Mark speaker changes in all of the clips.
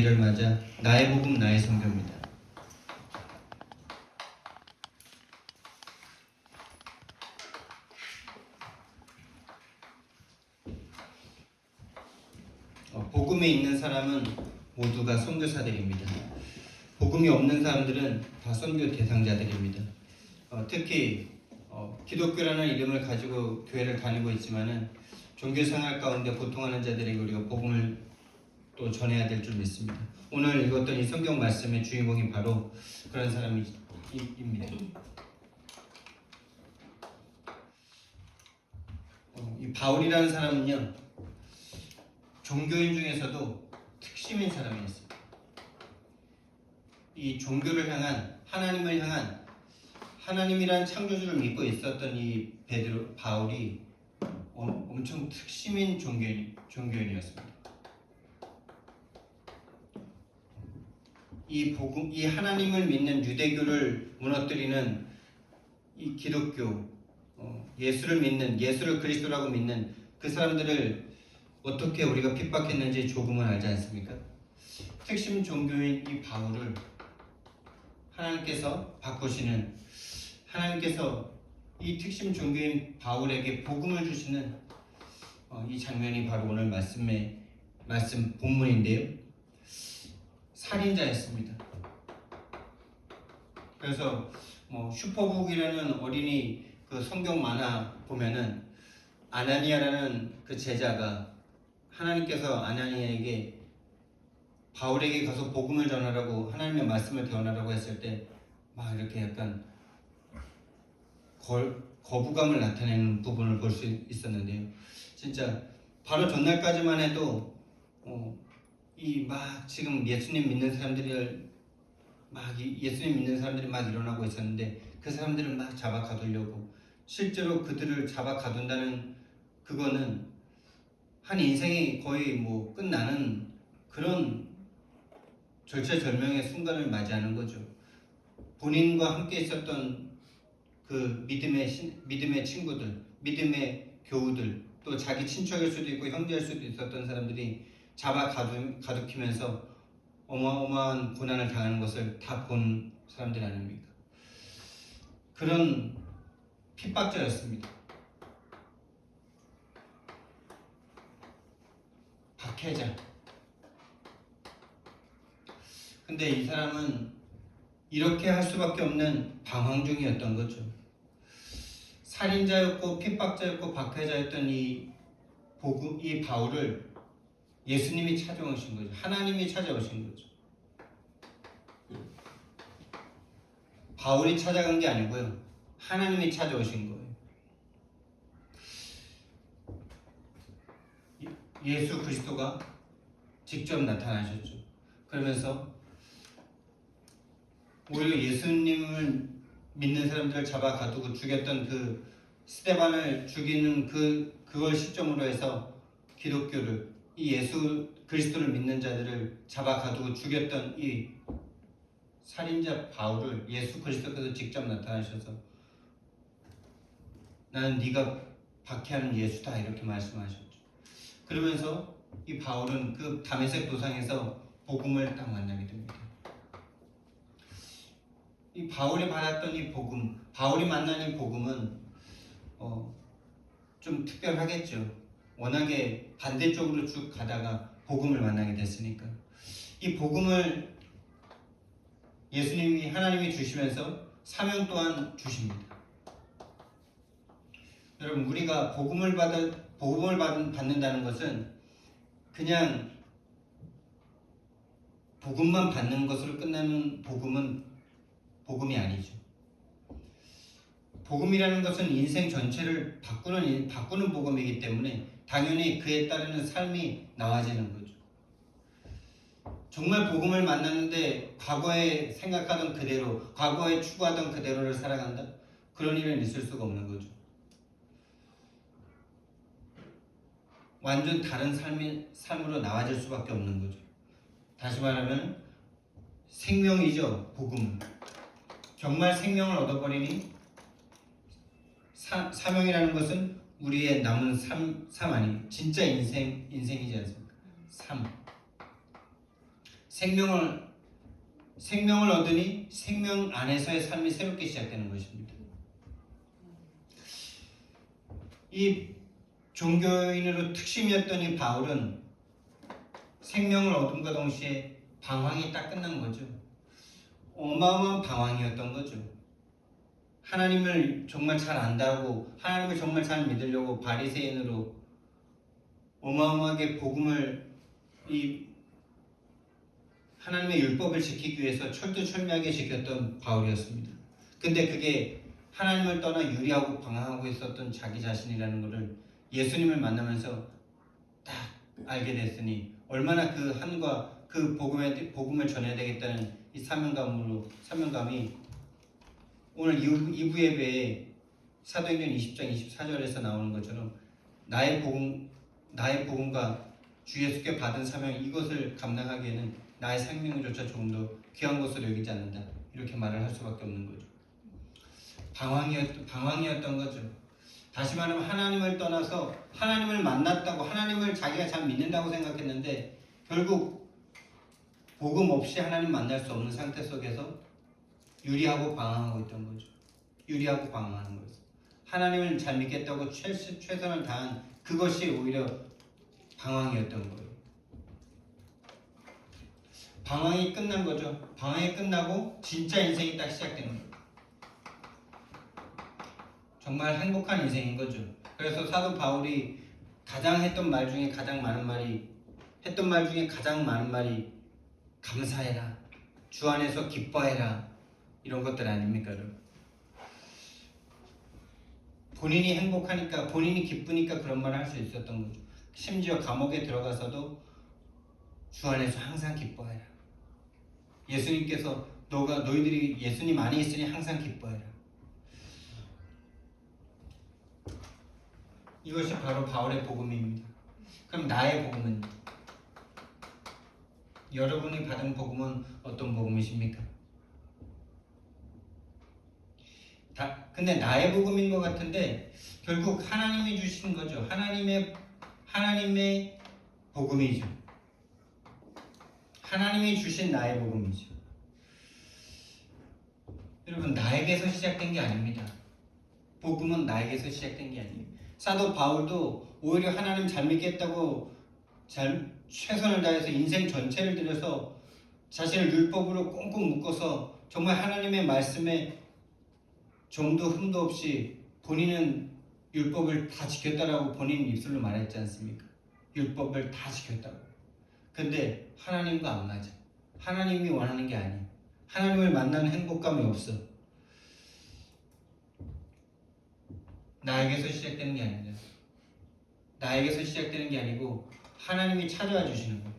Speaker 1: 를 맞아 나의 복음 나의 선교입니다. 복음이 있는 사람은 모두가 선교사들입니다. 복음이 없는 사람들은 다 선교 대상자들입니다. 특히 기독교라는 이름을 가지고 교회를 다니고 있지만은 종교생활 가운데 고통하는 자들에게 우리가 복음을 또 전해야 될 줄 믿습니다. 오늘 읽었던 이 성경 말씀의 주인공이 바로 그런 사람입니다. 이 바울이라는 사람은요, 종교인 중에서도 특심인 사람이었습니다. 이 종교를 향한, 하나님을 향한, 하나님이란 창조주를 믿고 있었던 이 바울이 엄청 특심인 종교인이었습니다. 이 하나님을 믿는 유대교를 무너뜨리는 이 기독교, 예수를 그리스도라고 믿는 그 사람들을 어떻게 우리가 핍박했는지 조금은 알지 않습니까? 특심 종교인 이 바울을 하나님께서 이 특심 종교인 바울에게 복음을 주시는 이 장면이 바로 오늘 말씀 본문인데요. 살인자였습니다. 그래서 슈퍼북이라는 어린이 그 성경 만화 보면은 아나니아라는 그 제자가 하나님께서 아나니아에게 바울에게 가서 복음을 전하라고 하나님의 말씀을 전하라고 했을 때 막 이렇게 약간 거부감을 나타내는 부분을 볼 수 있었는데요. 진짜 바로 전날까지만 해도 지금 예수님 믿는 사람들이 막 일어나고 있었는데 그 사람들을 막 잡아 가두려고, 실제로 그들을 잡아 가둔다는 그거는 한 인생이 거의 끝나는 그런 절체절명의 순간을 맞이하는 거죠. 본인과 함께 있었던 그 믿음의 친구들, 믿음의 교우들, 또 자기 친척일 수도 있고 형제일 수도 있었던 사람들이 잡아 가두키면서 어마어마한 고난을 당하는 것을 다 본 사람들 아닙니까? 그런 핍박자였습니다. 박해자. 근데 이 사람은 이렇게 할 수밖에 없는 방황 중이었던 거죠. 살인자였고 핍박자였고 박해자였던 이 바울을 예수님이 찾아오신 거죠. 하나님이 찾아오신 거죠. 바울이 찾아간 게 아니고요, 하나님이 찾아오신 거예요. 예수 그리스도가 직접 나타나셨죠. 그러면서 오히려 예수님을 믿는 사람들을 잡아 가두고 죽였던 그 스데반을 죽이는 그걸 시점으로 해서 기독교를, 이 예수 그리스도를 믿는 자들을 잡아 가두고 죽였던 이 살인자 바울을 예수 그리스도께서 직접 나타나셔서 나는 네가 박해하는 예수다 이렇게 말씀하셨죠. 그러면서 이 바울은 그 다메섹 도상에서 복음을 딱 만나게 됩니다. 이 바울이 받았던 이 복음, 바울이 만난 이 복음은 좀 특별하겠죠. 워낙에 반대쪽으로 쭉 가다가 복음을 만나게 됐으니까. 이 복음을 예수님이, 하나님이 주시면서 사명 또한 주십니다. 여러분, 우리가 복음을 받는다는 것은 그냥 복음만 받는 것으로 끝나는 복음이 아니죠. 복음이라는 것은 인생 전체를 바꾸는 복음이기 때문에 당연히 그에 따르는 삶이 나와지는 거죠. 정말 복음을 만났는데 과거에 생각하던 그대로, 과거에 추구하던 그대로를 살아간다? 그런 일은 있을 수가 없는 거죠. 완전 다른 삶으로 나와질 수밖에 없는 거죠. 다시 말하면 생명이죠, 복음. 정말 생명을 얻어버리니 사명이라는 것은 우리의 남은 삶 아니, 진짜 인생이지 않습니까? 생명을 얻으니 생명 안에서의 삶이 새롭게 시작되는 것입니다. 이 종교인으로 특심이었던 이 바울은 생명을 얻음과 동시에 방황이 딱 끝난 거죠. 어마어마한 방황이었던 거죠. 하나님을 정말 잘 안다고, 하나님을 정말 잘 믿으려고 바리새인으로 어마어마하게 복음을, 이 하나님의 율법을 지키기 위해서 철두철미하게 지켰던 바울이었습니다. 근데 그게 하나님을 떠나 유리하고 방황하고 있었던 자기 자신이라는 것을 예수님을 만나면서 딱 알게 됐으니 얼마나 그 한과 그 복음을 전해야 되겠다는 이 사명감이 오늘 2부 예배에 사도행전 20장 24절에서 나오는 것처럼 나의 복음과 주 예수께 받은 사명, 이것을 감당하기에는 나의 생명조차 조금 더 귀한 것으로 여기지 않는다, 이렇게 말을 할 수밖에 없는 거죠. 방황이었던 거죠. 다시 말하면 하나님을 떠나서 하나님을 만났다고, 하나님을 자기가 잘 믿는다고 생각했는데 결국 복음 없이 하나님 만날 수 없는 상태 속에서 유리하고 방황하고 있던 거죠. 유리하고 방황하는 거죠. 하나님을 잘 믿겠다고 최선을 다한 그것이 오히려 방황이었던 거예요. 방황이 끝난 거죠. 방황이 끝나고 진짜 인생이 딱 시작되는 거예요. 정말 행복한 인생인 거죠. 그래서 사도 바울이 했던 말 중에 가장 많은 말이 감사해라, 주 안에서 기뻐해라, 이런 것들 아닙니까, 여러분? 본인이 행복하니까, 본인이 기쁘니까 그런 말을 할 수 있었던 거죠. 심지어 감옥에 들어가서도 주 안에서 항상 기뻐해라. 예수님께서 너희들이 예수님 안에 있으니 항상 기뻐해라. 이것이 바로 바울의 복음입니다. 그럼 나의 복음은? 여러분이 받은 복음은 어떤 복음이십니까? 근데 나의 복음인 것 같은데 결국 하나님이 주신 거죠. 하나님의 복음이죠. 하나님이 주신 나의 복음이죠. 여러분, 나에게서 시작된 게 아닙니다. 복음은 나에게서 시작된 게 아니에요. 사도 바울도 오히려 하나님 잘 믿겠다고 최선을 다해서 인생 전체를 들여서 자신을 율법으로 꽁꽁 묶어서 정말 하나님의 말씀에 정도 흠도 없이 본인은 율법을 다 지켰다라고 본인 입술로 말했지 않습니까? 율법을 다 지켰다고. 근데 하나님과 안 맞아. 하나님이 원하는 게 아니야. 하나님을 만나는 행복감이 없어. 나에게서 시작되는 게 아니라, 나에게서 시작되는 게 아니고 하나님이 찾아와 주시는 거예요.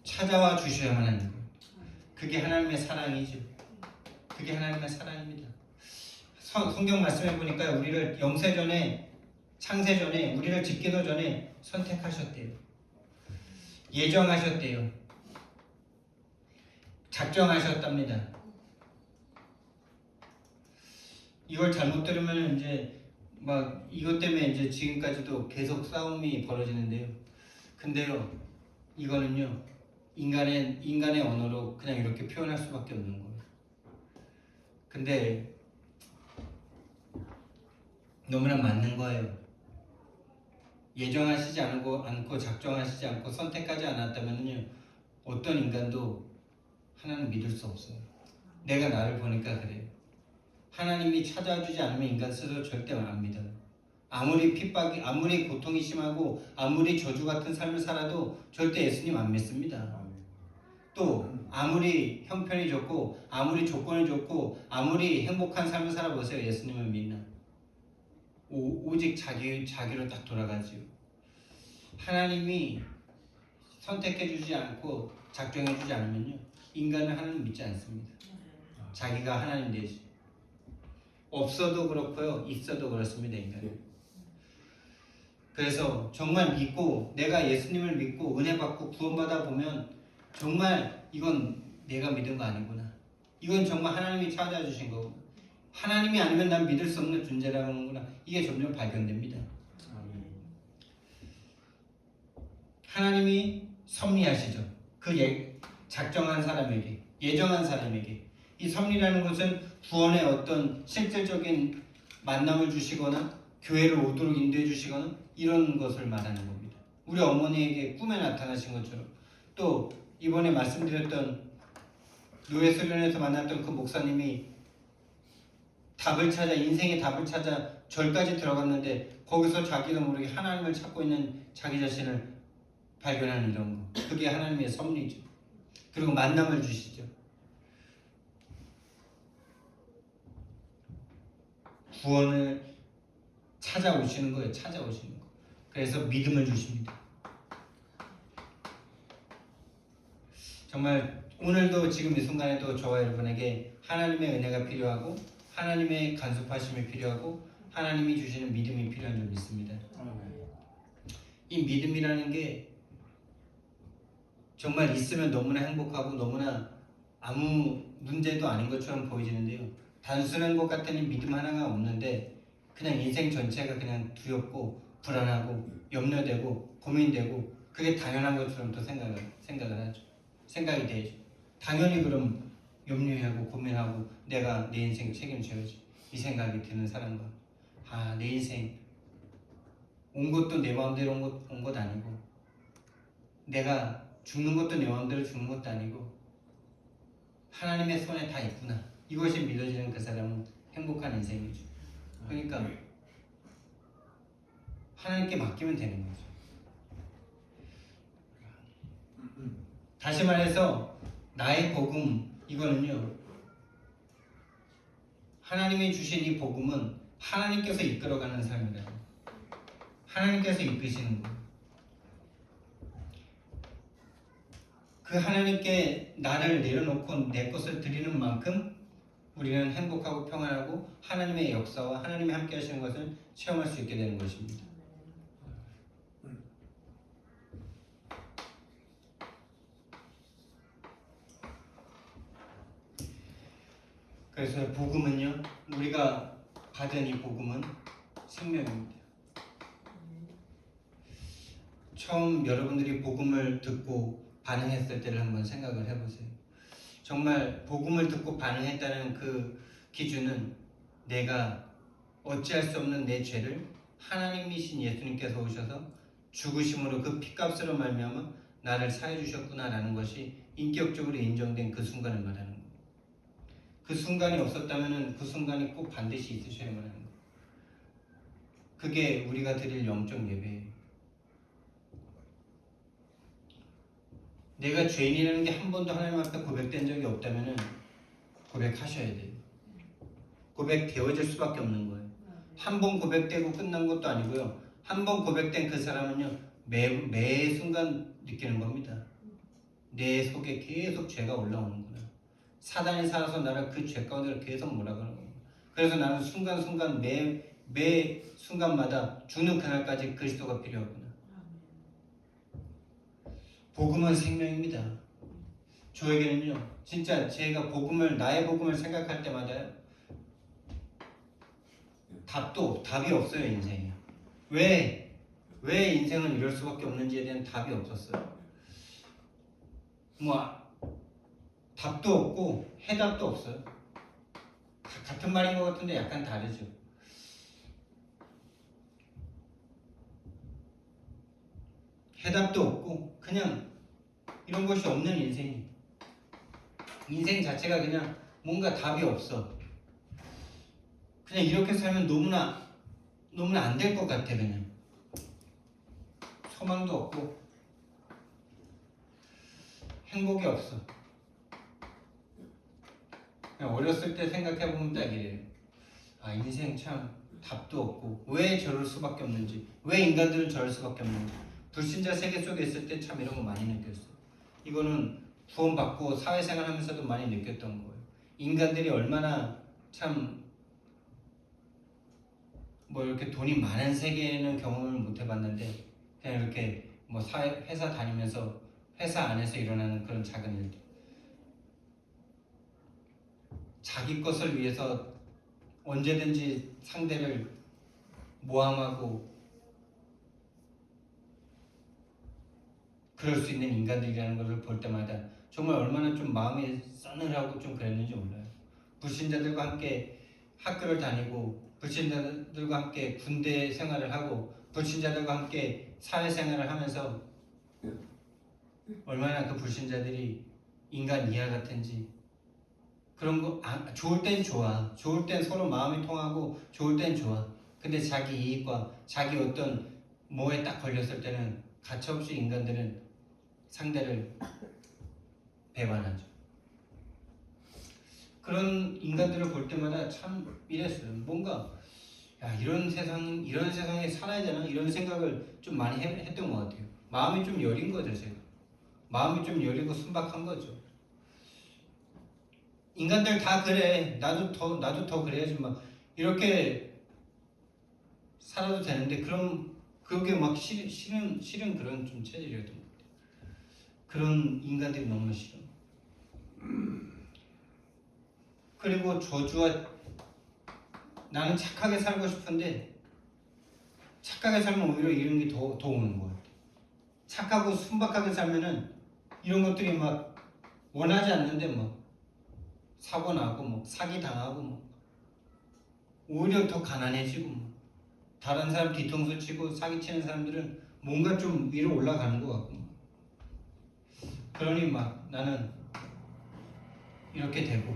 Speaker 1: 찾아와 주셔야만 하는 거예요. 그게 하나님의 사랑이죠. 그게 하나님의 사랑입니다. 성경 말씀해 보니까 우리를 영세전에, 창세전에, 우리를 짓기도 전에 선택하셨대요. 예정하셨대요. 작정하셨답니다. 이걸 잘못 들으면 이제 막 이것 때문에 이제 지금까지도 계속 싸움이 벌어지는데요. 근데요, 이거는요, 인간의 언어로 그냥 이렇게 표현할 수밖에 없는 거예요. 근데 너무나 맞는 거예요. 예정하시지 않고 작정하시지 않고 선택하지 않았다면요, 어떤 인간도 하나님 믿을 수 없어요. 내가 나를 보니까 그래요. 하나님이 찾아주지 않으면 인간 스스로 절대 안 믿어요. 아무리 핍박이, 아무리 고통이 심하고 아무리 저주 같은 삶을 살아도 절대 예수님 안 믿습니다. 또 아무리 형편이 좋고 아무리 조건이 좋고 아무리 행복한 삶을 살아보세요. 예수님을 믿나? 오직 자기로 딱 돌아가지요. 하나님이 선택해주지 않고 작정해주지 않으면요, 인간은 하나님 믿지 않습니다. 자기가 하나님 되지. 없어도 그렇고요, 있어도 그렇습니다, 인간은. 그래서 정말 믿고, 내가 예수님을 믿고 은혜 받고 구원받아 보면 정말 이건 내가 믿은 거 아니구나. 이건 정말 하나님이 찾아주신 거구나. 하나님이 아니면 난 믿을 수 없는 존재라는 거구나. 이게 점점 발견됩니다. 하나님이 섭리하시죠. 작정한 사람에게, 예정한 사람에게. 이 섭리라는 것은 구원의 어떤 실질적인 만남을 주시거나 교회를 오도록 인도해 주시거나 이런 것을 말하는 겁니다. 우리 어머니에게 꿈에 나타나신 것처럼, 또 이번에 말씀드렸던 노예 수련에서 만났던 그 목사님이 인생의 답을 찾아 절까지 들어갔는데 거기서 자기도 모르게 하나님을 찾고 있는 자기 자신을 발견하는 이런 거. 그게 하나님의 섭리죠. 그리고 만남을 주시죠. 구원을 찾아오시는 거예요. 찾아오시는 거. 그래서 믿음을 주십니다. 정말 오늘도 지금 이 순간에도 저와 여러분에게 하나님의 은혜가 필요하고 하나님의 간섭하심이 필요하고 하나님이 주시는 믿음이 필요한 줄 믿습니다. 이 믿음이라는 게 정말 있으면 너무나 행복하고 너무나 아무 문제도 아닌 것처럼 보여지는데요. 단순한 것 같은 이 믿음 하나가 없는데 그냥 인생 전체가 그냥 두렵고 불안하고 염려되고 고민되고 그게 당연한 것처럼 또 생각을 하죠. 생각이 되죠. 당연히 그럼 염려하고 고민하고 내가 내 인생 책임져야지 이 생각이 드는 사람과 내 인생 온 것도 내 마음대로 온 것 아니고 내가 죽는 것도 내 마음대로 죽는 것도 아니고 하나님의 손에 다 있구나. 이것이 믿어지는 그 사람은 행복한 인생이죠. 그러니까 하나님께 맡기면 되는 거죠. 다시 말해서 나의 복음 이거는요. 하나님이 주신 이 복음은 하나님께서 이끌어가는 삶이다. 하나님께서 이끄시는 거예요. 그 하나님께 나를 내려놓고 내 것을 드리는 만큼 우리는 행복하고 평안하고 하나님의 역사와 하나님이 함께 하시는 것을 체험할 수 있게 되는 것입니다. 그래서 복음은요, 우리가 받은 이 복음은 생명입니다. 처음 여러분들이 복음을 듣고 반응했을 때를 한번 생각을 해보세요. 정말 복음을 듣고 반응했다는 그 기준은 내가 어찌할 수 없는 내 죄를 하나님이신 예수님께서 오셔서 죽으심으로 그 피값으로 말미암아 나를 사해 주셨구나라는 것이 인격적으로 인정된 그 순간을 말하는 거예요. 그 순간이 없었다면 그 순간이 꼭 반드시 있으셔야만 하는 거예요. 그게 우리가 드릴 영적 예배예요. 내가 죄인이라는 게 한 번도 하나님 앞에 고백된 적이 없다면 고백하셔야 돼요. 고백되어질 수밖에 없는 거예요. 한 번 고백되고 끝난 것도 아니고요. 한 번 고백된 그 사람은요, 매 순간 느끼는 겁니다. 내 속에 계속 죄가 올라오는구나. 사단이 살아서 나를 그 죄 가운데 계속 몰아가는 겁니다. 그래서 나는 순간순간 매 순간마다 죽는 그날까지 그리스도가 필요하구나. 복음은 생명입니다. 저에게는요, 진짜 제가 나의 복음을 생각할 때마다요, 답이 없어요, 인생이. 왜 인생은 이럴 수밖에 없는지에 대한 답이 없었어요. 답도 없고 해답도 없어요. 같은 말인 것 같은데 약간 다르죠. 해답도 없고 그냥 이런 것이 없는 인생이. 인생 자체가 그냥 뭔가 답이 없어. 그냥 이렇게 살면 너무나 안 될 것 같아. 그냥 소망도 없고 행복이 없어. 그냥 어렸을 때 생각해보면 딱 이래요. 인생 참 답도 없고 왜 저럴 수밖에 없는지, 왜 인간들은 저럴 수밖에 없는지. 불신자 세계 속에 있을 때 참 이런 거 많이 느꼈어. 이거는 구원받고 사회생활 하면서도 많이 느꼈던 거예요. 인간들이 얼마나 참 이렇게 돈이 많은 세계는 경험을 못 해봤는데 그냥 이렇게 회사 다니면서 회사 안에서 일어나는 그런 작은 일들, 자기 것을 위해서 언제든지 상대를 모함하고 그럴 수 있는 인간들이라는 것을 볼 때마다 정말 얼마나 좀 마음이 싸늘하고 좀 그랬는지 몰라요. 불신자들과 함께 학교를 다니고 불신자들과 함께 군대 생활을 하고 불신자들과 함께 사회생활을 하면서 얼마나 그 불신자들이 인간 이하 같은지. 그런 거 좋을 땐 좋아. 좋을 땐 서로 마음이 통하고 좋을 땐 좋아. 근데 자기 이익과 자기 어떤 뭐에 딱 걸렸을 때는 가차없이 인간들은 상대를 배반하죠. 그런 인간들을 볼 때마다 참 이랬어요. 뭔가 야, 이런 세상에 살아야 되나 이런 생각을 좀 많이 했던 것 같아요. 마음이 좀 여린 거죠, 제가. 마음이 좀 여리고 순박한 거죠. 인간들 다 그래. 나도 더 그래야지 막 이렇게 살아도 되는데 그럼 그게 막 싫은 그런 좀 체질이었던 것 같아요. 그런 인간들이 너무 싫어. 그리고 저주와 나는 착하게 살고 싶은데 착하게 살면 오히려 이런 게 더 오는 것 같아. 착하고 순박하게 살면은 이런 것들이 막 원하지 않는데 막 사고 나고 뭐 사기 당하고 뭐 오히려 더 가난해지고 뭐 다른 사람 뒤통수 치고 사기치는 사람들은 뭔가 좀 위로 올라가는 것 같고 그러니 막 나는 이렇게 되고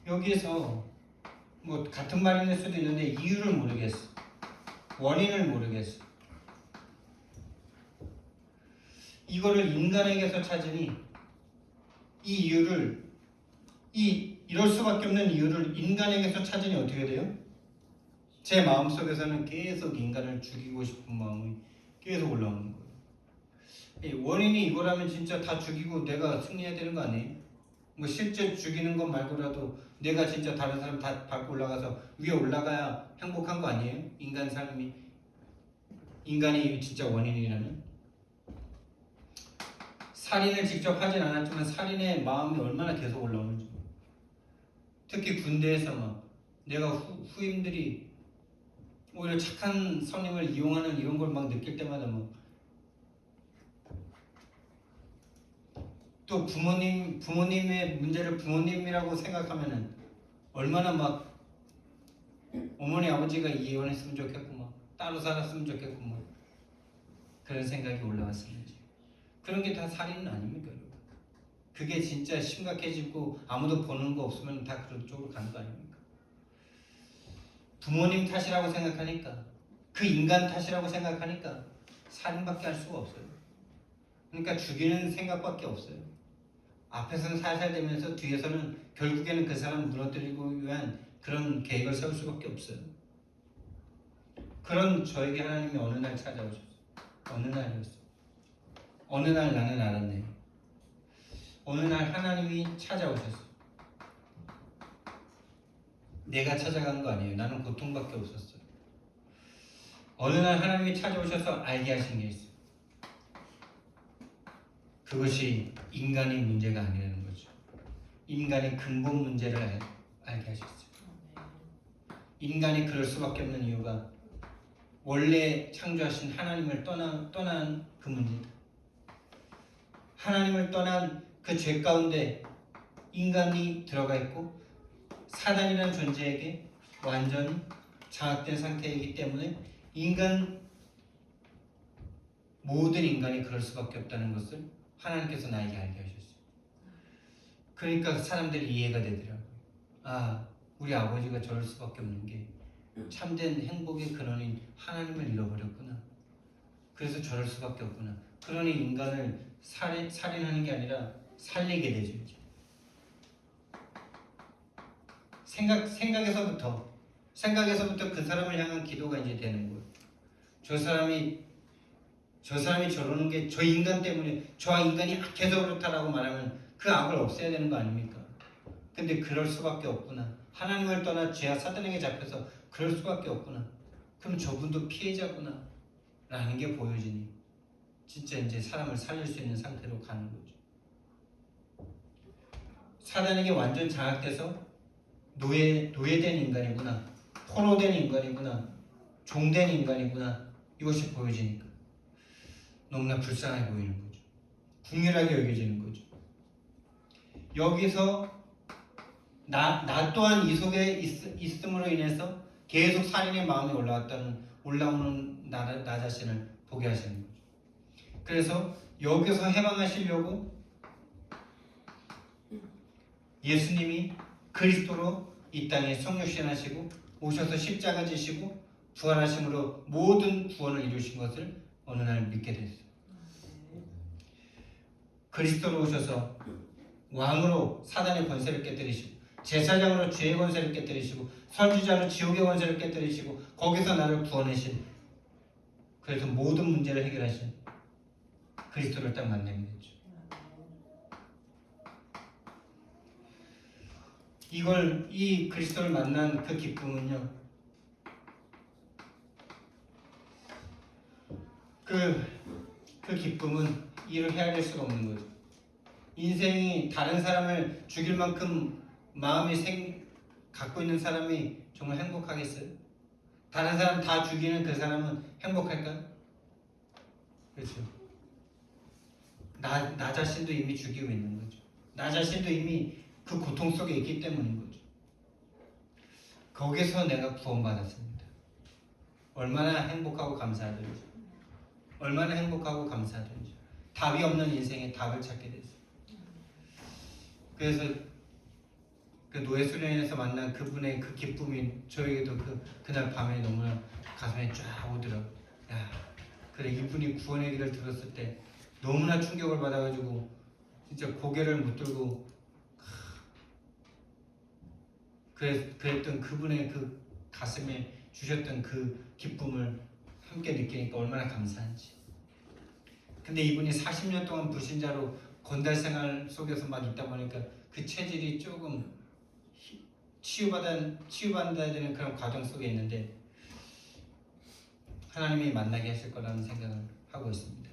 Speaker 1: 여기에서 뭐 같은 말일 수도 있는데 이유를 모르겠어. 원인을 모르겠어. 이거를 인간에게서 찾으니 이 이유를 이럴 수밖에 없는 이유를 인간에게서 찾으니 어떻게 돼요? 제 마음속에서는 계속 인간을 죽이고 싶은 마음이 계속 올라오는 거예요. 원인이 이거라면 진짜 다 죽이고 내가 승리해야 되는 거 아니에요? 뭐 실제 죽이는 것 말고라도 내가 진짜 다른 사람 다 밟고 올라가서 위에 올라가야 행복한 거 아니에요? 인간 삶이 인간이 진짜 원인이라면 살인을 직접 하진 않았지만 살인의 마음이 얼마나 계속 올라오는지 특히 군대에서 막 내가 후임들이 오히려 착한 선임을 이용하는 이런 걸 막 느낄 때마다 막 또 부모님의 문제를 부모님이라고 생각하면은 얼마나 막 어머니 아버지가 이혼했으면 좋겠고 막 따로 살았으면 좋겠고 막 그런 생각이 올라왔었는지 그런 게 다 살인은 아닙니까? 그게 진짜 심각해지고 아무도 보는 거 없으면 다 그런 쪽으로 가는 거 아닙니까? 부모님 탓이라고 생각하니까 그 인간 탓이라고 생각하니까 살인밖에 할 수가 없어요. 그러니까 죽이는 생각밖에 없어요. 앞에서는 살살 되면서 뒤에서는 결국에는 그 사람을 무너뜨리고 위한 그런 계획을 세울 수밖에 없어요. 그런 저에게 하나님이 어느 날 찾아오셨어요. 어느 날이었어요. 어느 날 나는 알았네요. 어느 날 하나님이 찾아오셨어요. 내가 찾아간 거 아니에요. 나는 고통밖에 없었어요. 어느 날 하나님이 찾아오셔서 알게 하신 게 있어요. 그것이 인간의 문제가 아니라는 거죠. 인간의 근본 문제를 알게 하셨어요. 인간이 그럴 수밖에 없는 이유가 원래 창조하신 하나님을 떠난 그 문제다. 하나님을 떠난 그 죄 가운데 인간이 들어가 있고 사단이라는 존재에게 완전히 장악된 상태이기 때문에 모든 인간이 그럴 수밖에 없다는 것을 하나님께서 나에게 알게 하셨어요. 그러니까 사람들이 이해가 되더라고요. 아, 우리 아버지가 저럴 수밖에 없는 게 참된 행복의 근원인 하나님을 잃어버렸구나. 그래서 저럴 수밖에 없구나. 그러니 인간을 살인하는 게 아니라 살리게 되죠. 이제. 생각에서부터 그 사람을 향한 기도가 이제 되는 거예요. 저 사람이 저러는 게 저 인간 때문에 저 인간이 악해서 그렇다라고 말하면 그 악을 없애야 되는 거 아닙니까? 근데 그럴 수밖에 없구나. 하나님을 떠나 죄와 사단에게 잡혀서 그럴 수밖에 없구나. 그럼 저분도 피해자구나 라는 게 보여지니 진짜 이제 사람을 살릴 수 있는 상태로 가는 거죠. 사단에게 완전 장악돼서 노예된 인간이구나, 포로된 인간이구나, 종된 인간이구나 이것이 보여지니까 너무나 불쌍해 보이는 거죠. 궁휼하게 여겨지는 거죠. 여기서 나 또한 이 속에 있음으로 인해서 계속 살인의 마음이 올라오는 나 자신을 보게 하시는 거죠. 그래서 여기서 해방하시려고 예수님이 그리스도로 이 땅에 성육신하시고 오셔서 십자가 지시고 부활하심으로 모든 구원을 이루신 것을 어느 날 믿게 됐어요. 그리스도로 오셔서 왕으로 사단의 권세를 깨뜨리시고 제사장으로 죄의 권세를 깨뜨리시고 선지자로 지옥의 권세를 깨뜨리시고 거기서 나를 구원하신, 그래서 모든 문제를 해결하신 그리스도를 딱 만나게 됐죠. 이 그리스도를 만난 그 기쁨은요, 그 기쁨은 이를 헤아릴 수가 없는 거죠. 인생이 다른 사람을 죽일 만큼 마음이 갖고 있는 사람이 정말 행복하겠어요? 다른 사람 다 죽이는 그 사람은 행복할까요? 그렇죠. 나 자신도 이미 죽이고 있는 거죠. 나 자신도 이미 그 고통 속에 있기 때문인 거죠. 거기서 내가 구원받았습니다. 얼마나 행복하고 감사하든지, 얼마나 행복하고 감사하든지, 답이 없는 인생에 답을 찾게 됐어요. 그래서 그 노예 수련회에서 만난 그분의 그 기쁨이 저에게도 그날 밤에 너무나 가슴에 쫙 오더라고요. 야, 그래, 이분이 구원의 길을 들었을 때 너무나 충격을 받아가지고 진짜 고개를 묻들고 그랬던 그분의 그 가슴에 주셨던 그 기쁨을 함께 느끼니까 얼마나 감사한지. 근데 이분이 40년 동안 불신자로 건달 생활 속에서 막 있다 보니까 그 체질이 조금 치유받아야 되는 그런 과정 속에 있는데 하나님이 만나게 하실 거라는 생각을 하고 있습니다.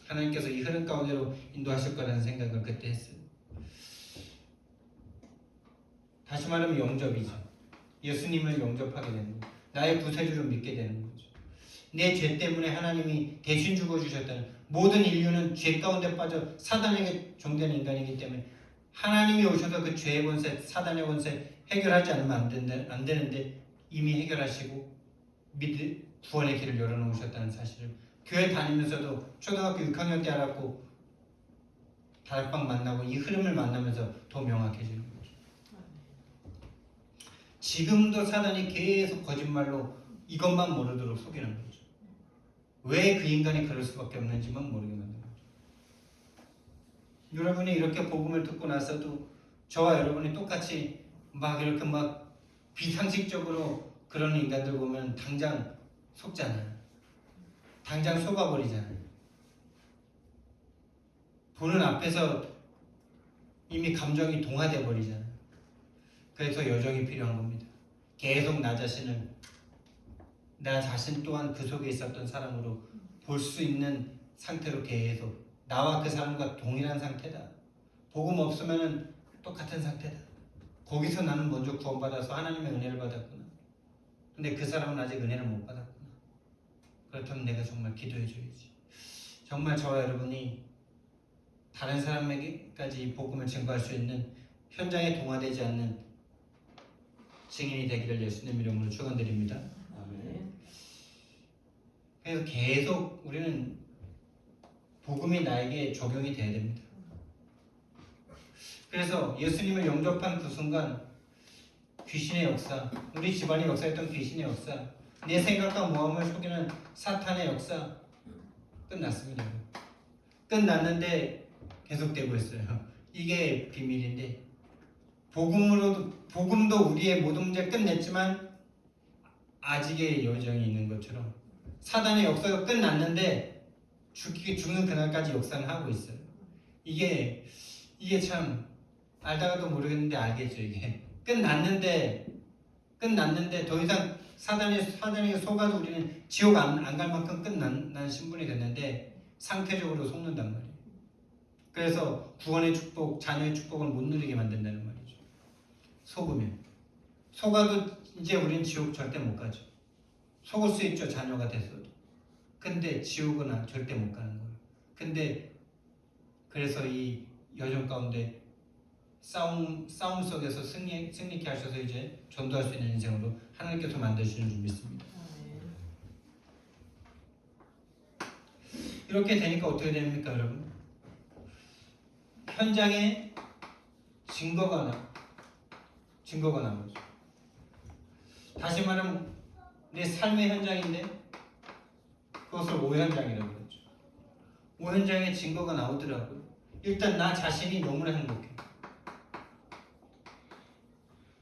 Speaker 1: 하나님께서 이 흐름 가운데로 인도하실 거라는 생각을 그때 했어요. 다시 말하면 영접이죠. 예수님을 영접하게 되는 거죠. 나의 구세주를 믿게 되는 거죠. 내 죄 때문에 하나님이 대신 죽어주셨다는, 모든 인류는 죄 가운데 빠져 사단에게 종된 인간이기 때문에 하나님이 오셔서 그 죄의 권세, 사단의 권세 해결하지 않으면 안 되는데 이미 해결하시고 구원의 길을 열어놓으셨다는 사실을 교회 다니면서도 초등학교 6학년 때 알았고 다락방 만나고 이 흐름을 만나면서 더 명확해지는 거죠. 지금도 사단이 계속 거짓말로 이것만 모르도록 속이는 거죠. 왜 그 인간이 그럴 수밖에 없는지만 모르게 만드는 거죠. 여러분이 이렇게 복음을 듣고 나서도 저와 여러분이 똑같이 막 이렇게 막 비상식적으로 그런 인간들 보면 당장 속잖아요. 당장 속아버리잖아요. 보는 앞에서 이미 감정이 동화돼 버리잖아요. 그래서 여정이 필요한 겁니다. 계속 나 자신 또한 그 속에 있었던 사람으로 볼 수 있는 상태로 계속 나와 그 사람과 동일한 상태다. 복음 없으면 똑같은 상태다. 거기서 나는 먼저 구원받아서 하나님의 은혜를 받았구나. 근데 그 사람은 아직 은혜를 못 받았구나. 그렇다면 내가 정말 기도해줘야지. 정말 저와 여러분이 다른 사람에게까지 복음을 증거할 수 있는, 현장에 동화되지 않는 증인이 되기를 예수님 이름으로 축원드립니다. 아멘. 그래서 계속 우리는 복음이 나에게 적용이 돼야 됩니다. 그래서 예수님을 영접한 그 순간 귀신의 역사, 우리 집안의 역사였던 귀신의 역사, 내 생각과 모함을 속이는 사탄의 역사 끝났습니다. 끝났는데 계속되고 있어요. 이게 비밀인데, 복음도 우리의 모든 문제를 끝냈지만 아직의 여정이 있는 것처럼 사단의 역사가 끝났는데 죽는 그날까지 역사는 하고 있어요. 이게 참 알다가도 모르겠는데 알겠죠. 이게 끝났는데 더 이상 사단에게 속아도 우리는 지옥 안 갈 만큼 끝난 신분이 됐는데 상태적으로 속는단 말이에요. 그래서 구원의 축복, 자녀의 축복을 못 누리게 만든다는 말이죠. 속으면. 속아도 이제 우리는 지옥 절대 못 가죠. 속을 수 있죠. 자녀가 됐어도. 근데 지옥은 절대 못 가는 거예요. 근데 그래서 이 여정 가운데 싸움 속에서 승리케 하셔서 이제 전도할 수 있는 인생으로 하나님께서 만드시는 줄 믿습니다. 이렇게 되니까 어떻게 됩니까, 여러분? 현장에 증거가 나오죠. 다시 말하면 내 삶의 현장인데 그것을 오현장이라고 그러죠. 오현장에 증거가 나오더라고요. 일단 나 자신이 너무나 행복해.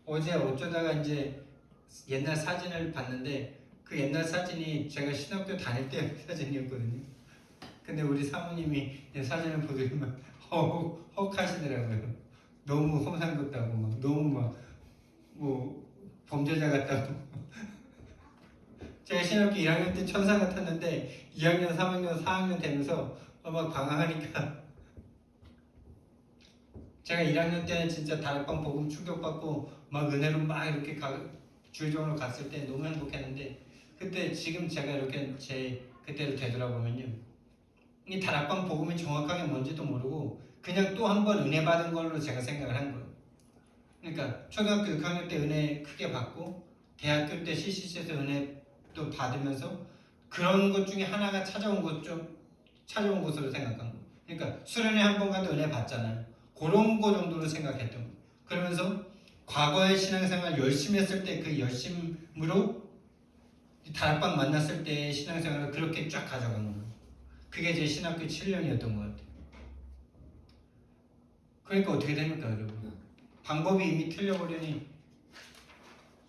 Speaker 1: 어제 어쩌다가 이제 옛날 사진을 봤는데 그 옛날 사진이 제가 신학교 다닐 때 사진이었거든요. 근데 우리 사모님이 사진을 보더니만 헉 하시더라고요. 너무 험상 같다고 막 너무 뭐 범죄자 같다고. 제가 신학교 1학년 때 천사 같았는데 2학년, 3학년, 4학년 되면서 막 방황하니까 제가 1학년 때는 진짜 다락방 복음 충격받고 막 은혜로 막 이렇게 주일종으로 갔을 때 너무 행복했는데 그때 지금 제가 이렇게 제 그때를 되돌아보면요, 이 다락방 복음이 정확하게 뭔지도 모르고 그냥 또 한 번 은혜 받은 걸로 제가 생각을 한 거예요. 그러니까 초등학교 6학년 때 은혜 크게 받고 대학교 때 CCC에서 은혜 또 받으면서 그런 것 중에 하나가 찾아온 것으로 생각한 거예요. 그러니까 수련회 한 번 가도 은혜 받잖아요. 그런 거 정도로 생각했던 거예요. 그러면서 과거의 신앙생활 열심히 했을 때 그 열심으로 다락방 만났을 때의 신앙생활을 그렇게 쫙 가져간 거예요. 그게 제 신학교 7년이었던 것 같아요. 그러니까 어떻게 됩니까, 여러분? 방법이 이미 틀려버리니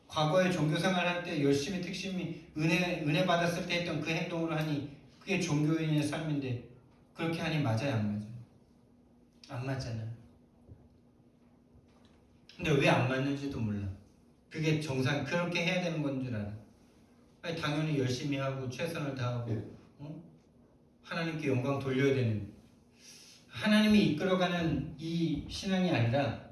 Speaker 1: 과거에 종교생활 할 때 열심히 특심히 은혜 받았을 때 했던 그 행동으로 하니 그게 종교인의 삶인데 그렇게 하니 맞아요, 안 맞아요? 안 맞잖아요. 근데 왜 안 맞는지도 몰라. 그게 정상 그렇게 해야 되는 건 줄 알아. 아니, 당연히 열심히 하고 최선을 다하고 하나님께 영광 돌려야 되는, 하나님이 이끌어가는 이 신앙이 아니라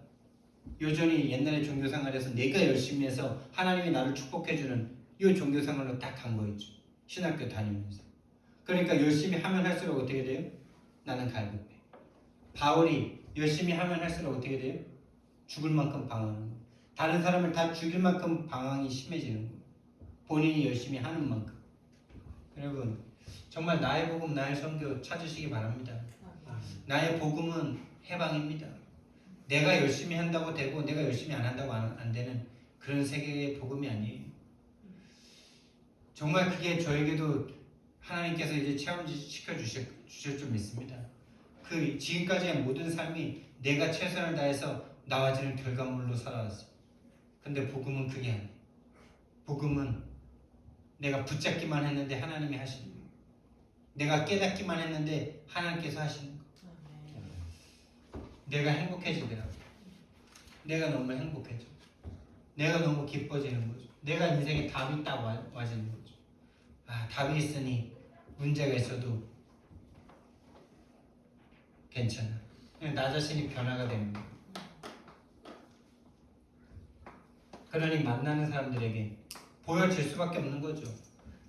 Speaker 1: 여전히 옛날의 종교생활에서 내가 열심히 해서 하나님이 나를 축복해주는 이 종교생활로 딱 간 거였죠. 신학교 다니면서. 그러니까 열심히 하면 할수록 어떻게 돼요? 나는 갈급해. 바울이 열심히 하면 할수록 어떻게 돼요? 죽을 만큼 방황하는 거예요. 다른 사람을 다 죽일 만큼 방황이 심해지는 거예요. 본인이 열심히 하는 만큼. 여러분, 정말 나의 복음, 나의 선교 찾으시기 바랍니다. 나의 복음은 해방입니다. 내가 열심히 한다고 되고 내가 열심히 안 한다고 안 되는 그런 세계의 복음이 아니에요. 정말 그게 저에게도 하나님께서 이제 체험시켜 주실 줄 믿습니다. 그 지금까지의 모든 삶이 내가 최선을 다해서 나와지는 결과물로 살아왔어요. 근데 복음은 그게 아니에요. 복음은 내가 붙잡기만 했는데 하나님이 하시는 거예요. 내가 깨닫기만 했는데 하나님께서 하시는 거예요. 내가 행복해지더라고요. 내가 너무 행복해져. 내가 너무 기뻐지는 거죠. 내가 인생에 답이 딱 와지는 거죠. 아, 답이 있으니 문제가 있어도 괜찮아. 그냥 나 자신이 변화가 되는 거예요. 그러니 만나는 사람들에게 보여질 수밖에 없는 거죠.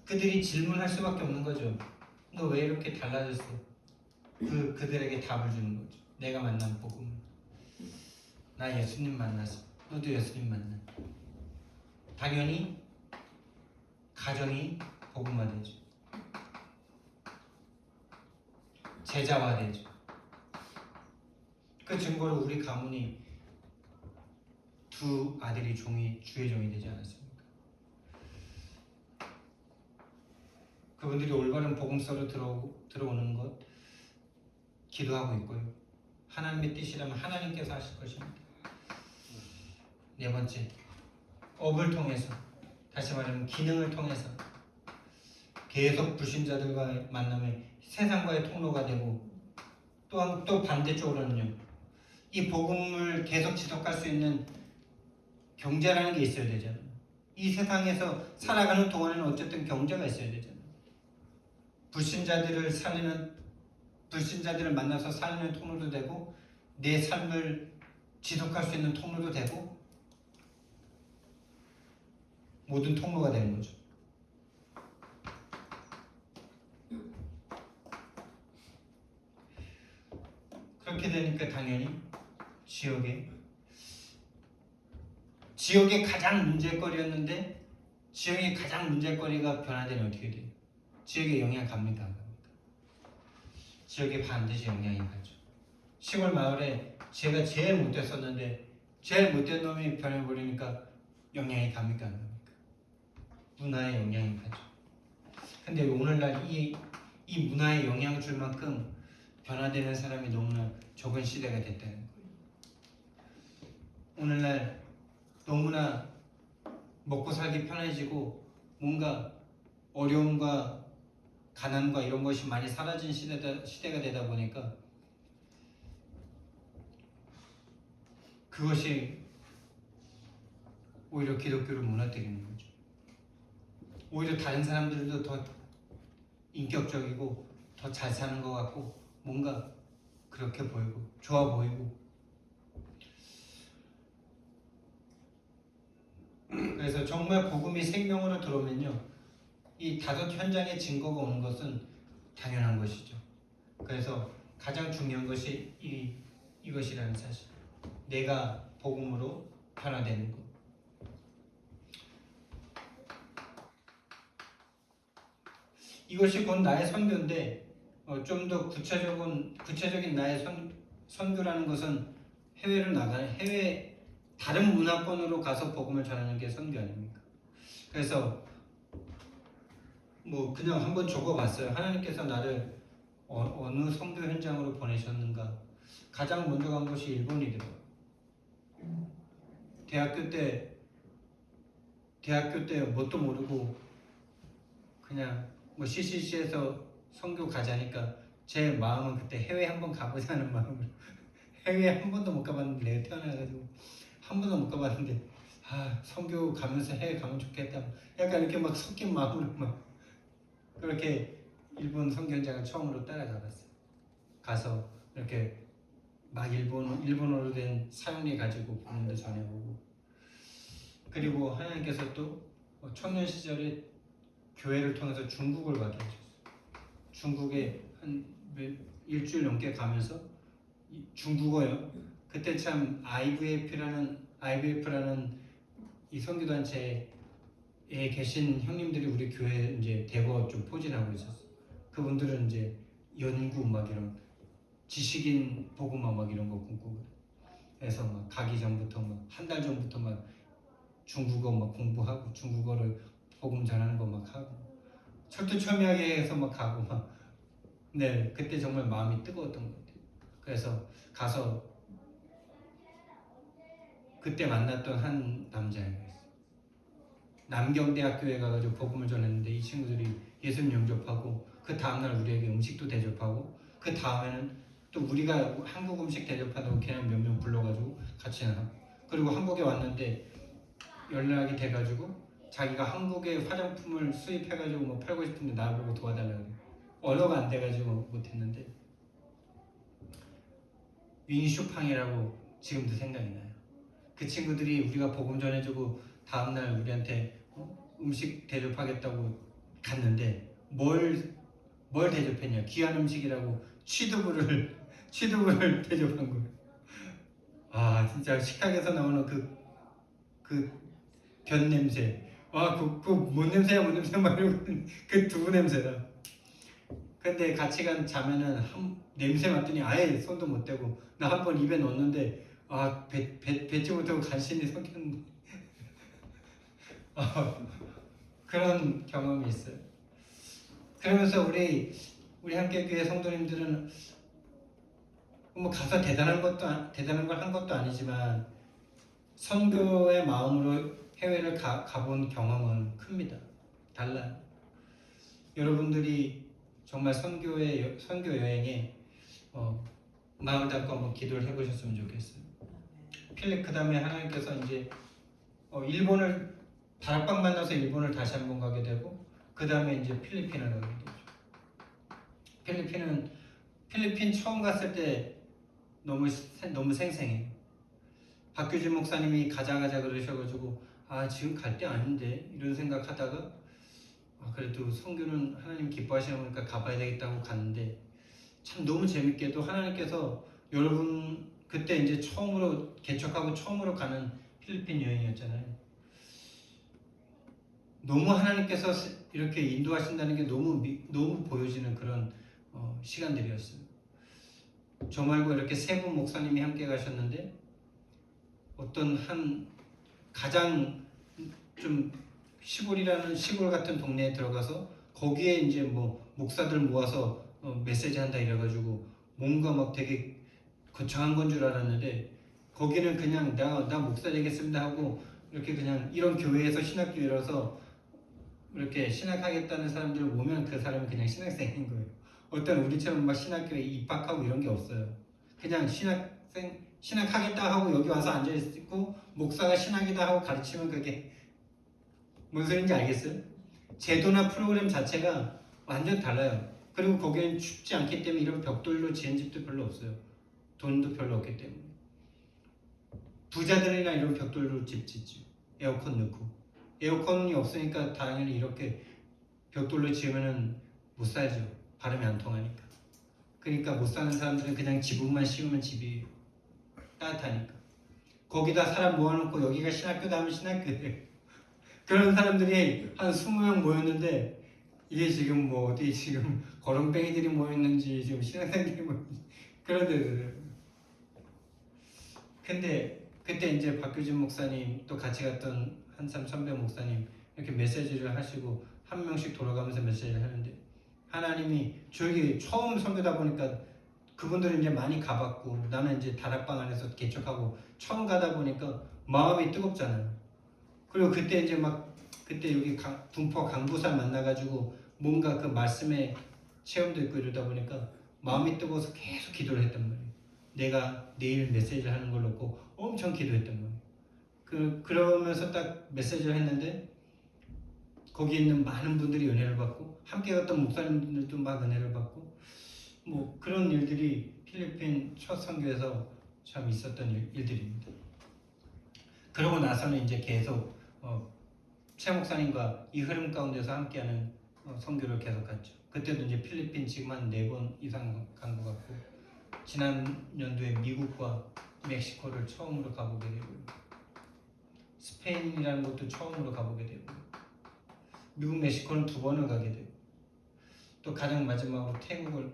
Speaker 1: 그들이 질문할 수밖에 없는 거죠. 너 왜 이렇게 달라졌어? 그들에게 답을 주는 거죠. 내가 만난 복음. 나 예수님 만나서 너도 예수님 만나. 당연히 가정이 복음화되죠. 제자화되죠. 그 증거로 우리 가문이 두 아들이 주의 종이 되지 않았습니까? 그분들이 올바른 복음서로 들어오는 것 기도하고 있고요. 하나님의 뜻이라면 하나님께서 하실 것입니다. 네 번째, 업을 통해서, 다시 말하면 기능을 통해서 계속 불신자들과의 만남에 세상과의 통로가 되고, 또 반대쪽으로는요, 이 복음을 계속 지속할 수 있는 경제라는 게 있어야 되잖아요. 이 세상에서 살아가는 동안에는 어쨌든 경제가 있어야 되잖아요. 불신자들을 만나서 살리는 통로도 되고, 내 삶을 지속할 수 있는 통로도 되고, 모든 통로가 되는 거죠. 그렇게 되니까 당연히 지역에 가장 문제거리였는데 지역의 가장 문제거리가 변화되면 어떻게 돼요? 지역에 영향 갑니까? 안 갑니까? 지역에 반드시 영향이 가죠. 시골 마을에 제가 제일 못됐었는데 제일 못된 놈이 변해버리니까 영향이 갑니까? 안 갑니까? 문화에 영향이 가죠. 근데 오늘날 이 문화에 영향을 줄 만큼 변화되는 사람이 너무나 적은 시대가 됐다는 거예요. 오늘날 너무나 먹고 살기 편해지고 뭔가 어려움과 가난과 이런 것이 많이 사라진 시대가 되다 보니까 그것이 오히려 기독교를 무너뜨리는 거죠. 오히려 다른 사람들도 더 인격적이고 더 잘 사는 것 같고 뭔가 그렇게 보이고 좋아 보이고 그래서 정말 복음이 생명으로 들어오면요 이 다섯 현장의 증거가 오는 것은 당연한 것이죠. 그래서 가장 중요한 것이 이것이라는 사실, 내가 복음으로 변화되는 것. 이것이 곧 나의 선교인데 좀 더 구체적인 나의 선교라는 것은 해외로 나가는 다른 문화권으로 가서 복음을 전하는 게 선교 아닙니까? 그래서 뭐 그냥 한번 적어봤어요. 하나님께서 나를 어느 선교 현장으로 보내셨는가? 가장 먼저 간 곳이 일본이더라고요. 대학교 때 뭣도 모르고 그냥 뭐 CCC에서 선교 가자니까 제 마음은 그때 해외 한번 가보자는 마음으로 해외 한 번도 못 가봤는데 내가 태어나가지고 한 번도 못 가봤는데 선교 가면서 해외 가면 좋겠다. 약간 이렇게 막 섞인 마음으로 막 그렇게 일본 선교 현장을 처음으로 따라가봤어요. 가서 이렇게 막 일본어로 된 사용리 가지고 복음도 전해보고 그리고 하나님께서 또 청년 시절에 교회를 통해서 중국을 가게 해주셨어요. 중국에 한 일주일 넘게 가면서 중국어요. 그때 참 IVF라는 이 선교단체에 계신 형님들이 우리 교회 이제 대거 좀 포진하고 있었어요. 그분들은 이제 연구 막 이런 지식인 복음화 막 이런 거 꿈꾸고 그래서 막 가기 전부터 막 한 달 전부터 막 중국어 막 공부하고 중국어를 복음 전하는 거 막 하고 철두철미하게 해서 막 가고 막 네 그때 정말 마음이 뜨거웠던 것 같아요. 그래서 가서 그때 만났던 한 남자애가 있어요. 남경대학교에 가가지고 복음을 전했는데 이 친구들이 예수님 영접하고 그 다음날 우리에게 음식도 대접하고 그 다음에는 또 우리가 한국 음식 대접한다고 걔는 몇 명 불러가지고 같이 하고 그리고 한국에 왔는데 연락이 돼가지고 자기가 한국에 화장품을 수입해가지고 뭐 팔고 싶은데 나보고 도와달라고 언어가 안 돼가지고 못했는데 윙슈팡이라고 지금도 생각이 나요. 그 친구들이 우리가 복음 전해주고 다음날 우리한테 음식 대접하겠다고 갔는데 뭘 대접했냐? 귀한 음식이라고 취두부를 대접한 거예요. 진짜 식탁에서 나오는 그 변 냄새. 뭔 냄새야 막 이러고 그 두부 냄새다. 근데 같이 자면은 냄새 맡더니 아예 손도 못 대고 나 한 번 입에 넣었는데 뱉지 못하고 간신히 섞였는데 그런 경험이 있어요. 그러면서 우리 함께교회 성도님들은 뭐 가서 대단한 걸 한 것도 아니지만 선교의 마음으로 해외를 가본 경험은 큽니다. 달라요. 여러분들이 정말 선교 여행에 마음 담고 한번 기도를 해보셨으면 좋겠어요. 그 다음에 하나님께서 이제 일본을 다락방 만나서 일본을 다시 한번 가게 되고 그 다음에 이제 필리핀을 가게 되죠. 필리핀 처음 갔을 때 너무 생생해요. 박규진 목사님이 가자 그러셔가지고 지금 갈 때 아닌데 이런 생각하다가 그래도 선교는 하나님 기뻐하시는 거니까 가봐야 되겠다고 갔는데 참 너무 재밌게도 하나님께서 여러분 그때 이제 처음으로 개척하고 처음으로 가는 필리핀 여행이었잖아요. 너무 하나님께서 이렇게 인도하신다는 게 너무 보여지는 그런 시간들이었어요. 저 말고 이렇게 세 분 목사님이 함께 가셨는데 어떤 한 가장 좀 시골이라는 시골 같은 동네에 들어가서 거기에 이제 뭐 목사들 모아서 메시지 한다 이래가지고 뭔가 막 되게 거창한 건 줄 알았는데 거기는 그냥 나 목사 되겠습니다 하고 이렇게 그냥 이런 교회에서 신학교 열어서 이렇게 신학하겠다는 사람들 오면 그 사람은 그냥 신학생인 거예요. 어떤 우리처럼 막 신학교에 입학하고 이런 게 없어요. 그냥 신학하겠다 하고 여기 와서 앉아있고 목사가 신학이다 하고 가르치면 그게 뭔 소리인지 알겠어요? 제도나 프로그램 자체가 완전 달라요. 그리고 거기는 춥지 않기 때문에 이런 벽돌로 지은 집도 별로 없어요. 돈도 별로 없기 때문에. 부자들이나 이런 벽돌로 집 짓죠. 에어컨 넣고. 에어컨이 없으니까 당연히 이렇게 벽돌로 지으면 못 살죠. 발음이 안 통하니까. 그러니까 못 사는 사람들은 그냥 지붕만 씌우면 집이 따뜻하니까. 거기다 사람 모아놓고 여기가 신학교다 하면 신학교예요. 그런 사람들이 한 20명 모였는데 이게 지금 뭐 어디 지금 거렁뱅이들이 모였는지 지금 신학생들이 모였는지 그런 데들. 근데 그때 이제 박규진 목사님 또 같이 갔던 한참 선배 목사님 이렇게 메시지를 하시고 한 명씩 돌아가면서 메시지를 하는데 하나님이 저기 처음 선교다 보니까 그분들은 이제 많이 가봤고 나는 이제 다락방 안에서 개척하고 처음 가다 보니까 마음이 뜨겁잖아요. 그리고 그때 이제 막 그때 여기 분포 강부산 만나가지고 뭔가 그 말씀에 체험도 있고 이러다 보니까 마음이 뜨거워서 계속 기도를 했단 말이에요. 내가 내일 메시지를 하는 걸 놓고 엄청 기도했단 말이에요. 그러면서 딱 메시지를 했는데 거기 있는 많은 분들이 은혜를 받고 함께 갔던 목사님들도 막 은혜를 받고 뭐 그런 일들이 필리핀 첫 선교에서 참 있었던 일들입니다. 그러고 나서는 이제 계속 최 목사님과 이 흐름 가운데서 함께하는 선교를 계속 갔죠. 그때도 이제 필리핀 지금 한 4번 이상 간 것 같고 지난 연도에 미국과 멕시코를 처음으로 가보게 되고 스페인이라는 곳도 처음으로 가보게 되고 미국 멕시코는 2번을 가게 되고 또 가장 마지막으로 태국을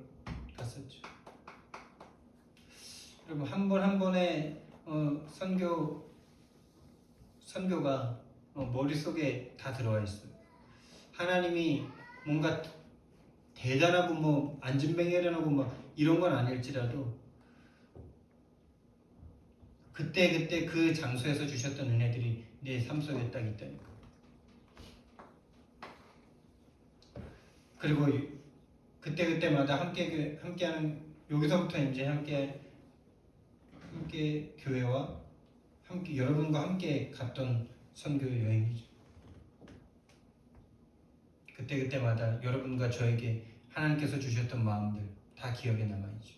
Speaker 1: 갔었죠. 그리고 한 번 한 번의 선교가 머릿속에 다 들어와 있어요. 하나님이 뭔가 대단하고 뭐 안진뱅이라고 막 이런 건 아닐지라도 그때 그 장소에서 주셨던 은혜들이 내 삶 속에 딱 있다니까. 그리고 그때마다 함께하는 여기서부터 이제 함께 교회와 함께 여러분과 함께 갔던 선교 여행이죠. 그때마다 여러분과 저에게 하나님께서 주셨던 마음들 다 기억에 남아있죠.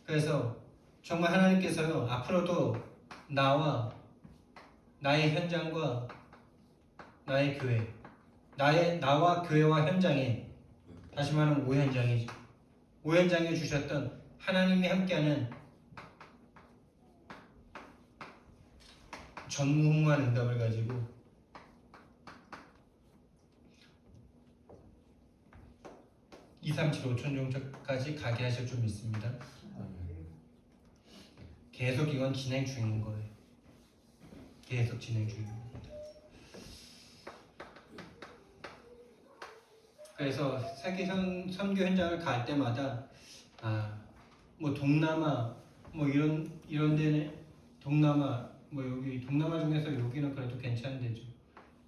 Speaker 1: 그래서 정말 하나님께서요 앞으로도 나의 현장과 나의 교회 나와 교회와 현장에 다시 말하면 오현장이죠. 오현장에 주셨던 하나님이 함께하는 전무후무한 응답을 가지고 2, 3, 7, 5천 정도까지 가게 하실 줄 믿습니다. 계속 이건 진행 중인 거예요. 계속 진행 중입니다. 그래서 세계 선교 현장을 갈 때마다 뭐 동남아 뭐 이런 데는 동남아 뭐 여기 동남아 중에서 여기는 그래도 괜찮은 데죠.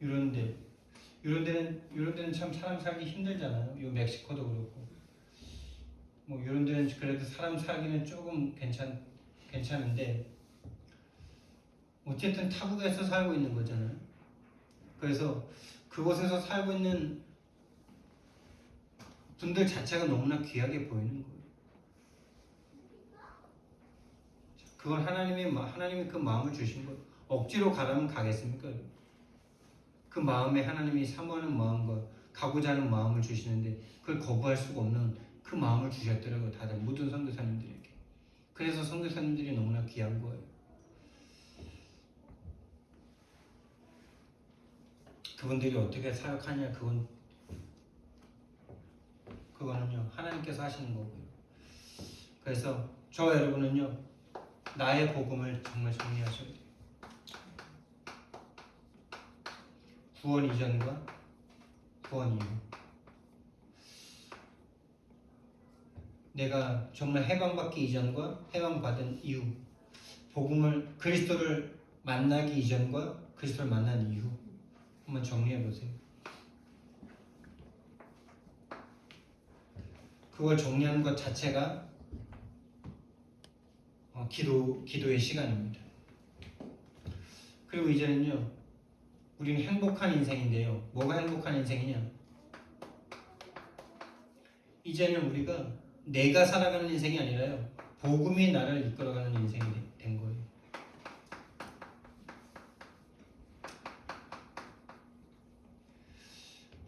Speaker 1: 이런 데는 참 사람 살기 힘들잖아요. 이 멕시코도 그렇고 뭐 이런 데는 그래도 사람 살기는 조금 괜찮은데 어쨌든 타국에서 살고 있는 거잖아요. 그래서 그곳에서 살고 있는 분들 자체가 너무나 귀하게 보이는 거예요. 그건 하나님이 그 마음을 주신 거예요. 억지로 가라면 가겠습니까? 그 마음에 하나님이 사모하는 마음과 가고자 하는 마음을 주시는데 그걸 거부할 수가 없는 그 마음을 주셨더라고요. 다들 모든 선교사님들에게. 그래서 선교사님들이 너무나 귀한 거예요. 그분들이 어떻게 사역하냐 그거는요 하나님께서 하시는 거고요. 그래서 저와 여러분은요 나의 복음을 정말 정리하셔야 돼요. 구원 이전과 구원 이후. 내가 정말 해방받기 이전과 해방받은 이후. 복음을 그리스도를 만나기 이전과 그리스도를 만난 이후. 한번 정리해 보세요. 그걸 정리하는 것 자체가 기도의 시간입니다. 그리고 이제는요, 우리는 행복한 인생인데요. 뭐가 행복한 인생이냐? 이제는 우리가 내가 살아가는 인생이 아니라요, 복음이 나를 이끌어가는 인생이 된 거예요.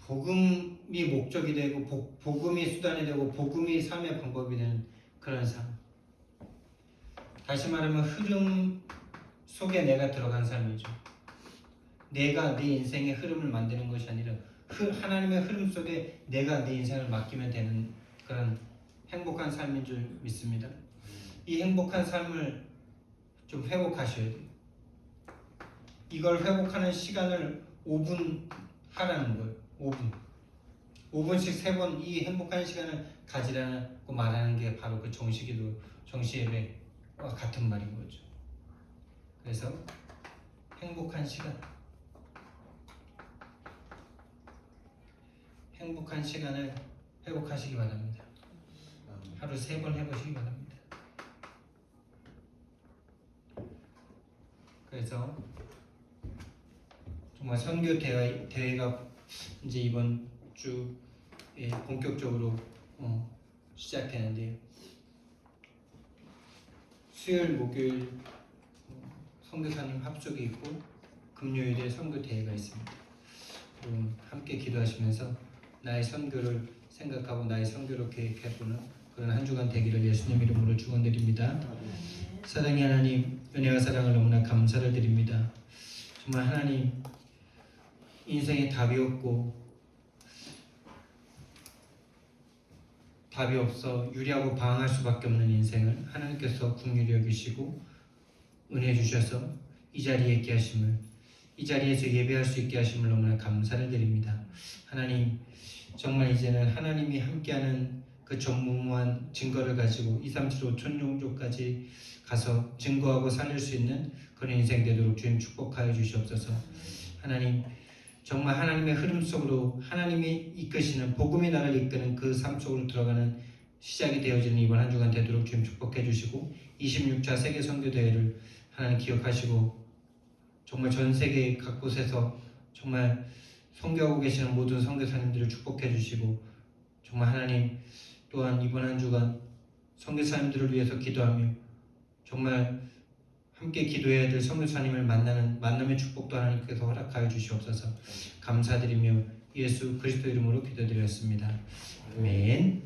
Speaker 1: 복음이 목적이 되고 복음이 수단이 되고 복음이 삶의 방법이 되는 그런 삶. 다시 말하면 흐름 속에 내가 들어간 삶이죠. 내가 내 인생의 흐름을 만드는 것이 아니라 하나님의 흐름 속에 내가 내 인생을 맡기면 되는 그런 행복한 삶인 줄 믿습니다. 이 행복한 삶을 좀 회복하셔야 돼요. 이걸 회복하는 시간을 5분 하라는 거예요. 5분씩 3번 이 행복한 시간을 가지라고 말하는 게 바로 그 정시기도 정시예배와 같은 말인 거죠. 그래서 행복한 시간을 회복하시기 바랍니다. 하루 3번 해보시기 바랍니다. 그래서 정말 선교 대회가 이제 이번 주에 본격적으로 시작되는데요. 수요일, 목요일 선교사님 합숙이 있고 금요일에 선교 대회가 있습니다. 함께 기도하시면서 나의 선교를 생각하고 나의 선교를 계획해보는 그런 한 주간 되기를 예수님 이름으로 축원드립니다. 사랑의 하나님, 은혜와 사랑을 너무나 감사를 드립니다. 정말 하나님, 인생에 답이 없어 유리하고 방황할 수밖에 없는 인생을 하나님께서 긍휼히 여기시고 은혜 주셔서 이 자리에 있게 하심을, 이 자리에서 예배할 수 있게 하심을 너무나 감사를 드립니다. 하나님, 정말 이제는 하나님이 함께하는 그 전무후무한 증거를 가지고 2, 3, 7, 5천 종족까지 가서 증거하고 살릴 수 있는 그런 인생 되도록 주님 축복하여 주시옵소서. 하나님, 정말 하나님의 흐름 속으로 하나님이 이끄시는 복음이 나를 이끄는 그 삶 속으로 들어가는 시작이 되어지는 이번 한 주간 되도록 주님 축복해 주시고 26차 세계 선교 대회를 하나님 기억하시고 정말 전 세계 각 곳에서 정말 선교하고 계시는 모든 선교사님들을 축복해 주시고 정말 하나님 또한 이번 한 주간 선교사님들을 위해서 기도하며 정말 함께 기도해야 될 선교사님을 만나는 만남의 축복도 하나님께서 허락하여 주시옵소서. 감사드리며 예수 그리스도 이름으로 기도드렸습니다. 아멘.